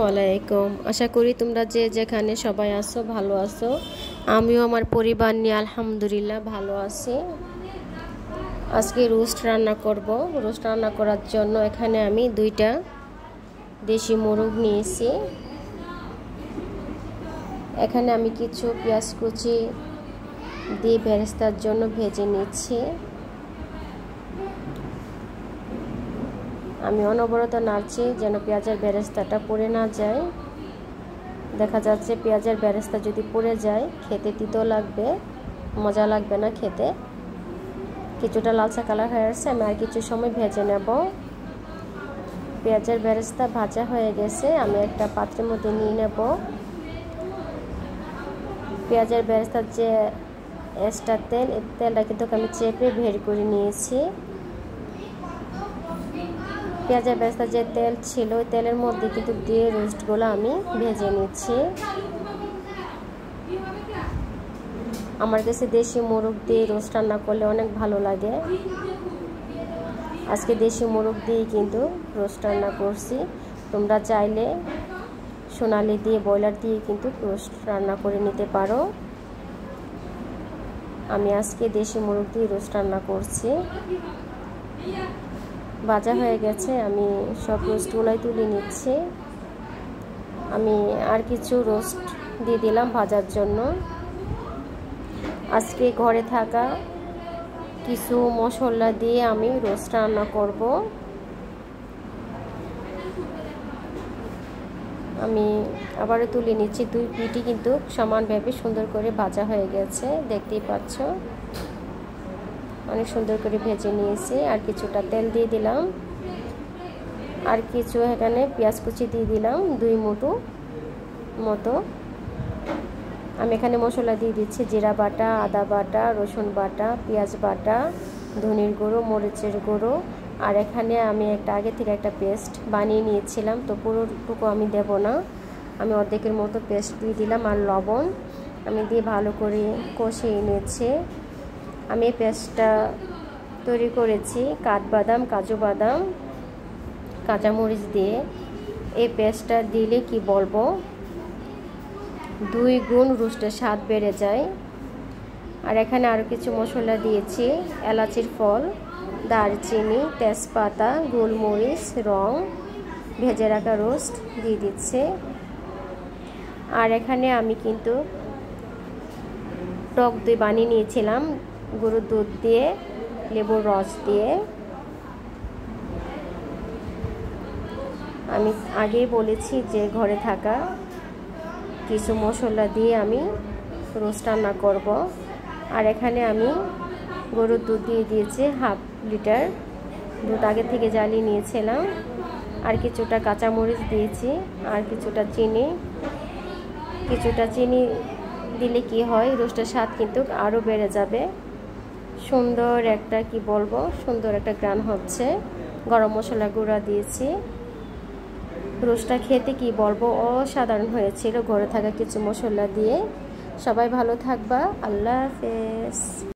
ওয়ালাইকুম। আশা করি তোমরা যে যেখানে সবাই আছো ভালো আছো। আমিও আমার পরিবার নিয়ে আলহামদুলিল্লাহ ভালো আছি। আজকে রোস্ট রান্না করব। রোস্ট রান্না করার জন্য এখানে আমি 2টা দেশি মোরগ নিয়েছি। এখানে আমি কিছু পেঁয়াজ কুচি দিয়ে বেরেস্তার জন্য ভেজে নিচ্ছি। আমি অনবরত নাড়ছি যেন পেঁয়াজের বেরেস্তাটা পুড়ে না যায়। দেখা যাচ্ছে পেঁয়াজের বেরেস্তা যদি পুড়ে যায় খেতে তিতো লাগবে, মজা লাগবে না খেতে। কিছুটা লালচে কালার হয়ে আসছে, আমি আর কিছু সময় ভেজে নেব। পেঁয়াজের বেরেস্তা ভাজা হয়ে গেছে, আমি একটা পাত্রের মধ্যে নিয়ে নেব। পেঁয়াজের বেরেস্তার যে এক্সট্রা তেল, এই তেলটা কিন্তু আমি চেপে বের করে নিয়েছি। পেঁয়াজের বেরেস্তার যে তেল ছিল ওই তেলের মধ্যে কিন্তু দিয়ে রোস্টগুলো আমি ভেজে নিচ্ছি। আমার কাছে দেশি মোরগ দিয়ে রোস্ট রান্না করলে অনেক ভালো লাগে। আজকে দেশি মোরগ দিয়ে কিন্তু রোস্ট রান্না করছি। তোমরা চাইলে সোনালি দিয়ে ব্রয়লার দিয়ে কিন্তু রোস্ট রান্না করে নিতে পারো। আমি আজকে দেশি মোরগ দিয়ে রোস্ট রান্না করছি। ভাজা হয়ে গেছে, আমি সব রোস্টগুলোই তুলে নিচ্ছি। আমি আর কিছু রোস্ট দিয়ে দিলাম ভাজার জন্য। আজকে ঘরে থাকা কিছু মশলা দিয়ে আমি রোস্ট রান্না করব। আমি আবারও তুলে নিচ্ছি। 2 পিঠই কিন্তু সমানভাবে সুন্দর করে ভাজা হয়ে গেছে, দেখতেই পাচ্ছ। অনেক সুন্দর করে ভেজে নিয়েছি। আর কিছুটা তেল দিয়ে দিলাম, আর কিছু এখানে পেঁয়াজ কুচি দিয়ে দিলাম 2 মুঠো মতো। আমি এখানে মশলা দিয়ে দিচ্ছি জিরা বাটা, আদা বাটা, রসুন বাটা, পেঁয়াজ বাটা, ধনের গুঁড়ো, মরিচের গুঁড়ো। আর এখানে আমি আগে থেকে একটা পেস্ট বানিয়ে নিয়েছিলাম, তো পুরোটুকু আমি দেব না, আমি অর্ধেকের মতো পেস্ট দিয়ে দিলাম। আর লবণ আমি দিয়ে ভালো করে কষিয়ে নিয়েছি। আমি এই পেস্টটা তৈরি করেছি কাঠবাদাম, কাজু বাদাম, কাঁচামরিচ দিয়ে। এই পেস্টটা দিলে কি বলবো, 2 গুণ রোস্টের স্বাদ বেড়ে যায়। আর এখানে আরও কিছু মশলা দিয়েছি, এলাচির ফল, দারচিনি, তেজপাতা, গোলমরিচ, রং, ভেজে রাখা রোস্ট দিয়ে দিচ্ছে। আর এখানে আমি কিন্তু টক দই বানিয়ে নিয়েছিলাম গরুর দুধ দিয়ে, লেবুর রস দিয়ে। আমি আগেই বলেছি যে ঘরে থাকা কিছু মশলা দিয়ে আমি রোস্ট রান্না করব। আর এখানে আমি গরুর দুধ দিয়ে দিয়েছি 1/2 লিটার দুধ, আগে থেকে জ্বালিয়ে নিয়েছিলাম। আর কিছুটা কাঁচামরিচ দিয়েছি, আর কিছুটা চিনি দিলে কি হয়, রোস্টের স্বাদ কিন্তু আরও বেড়ে যাবে। সুন্দর একটা সুন্দর একটা গ্রান হচ্ছে। গরম মশলা গুঁড়া দিয়েছি। রোস্টটা খেতে কি বলবো অসাধারণ হয়েছিল ঘরে থাকা কিছু মশলা দিয়ে। সবাই ভালো থাকবা, আল্লাহ হাফেজ।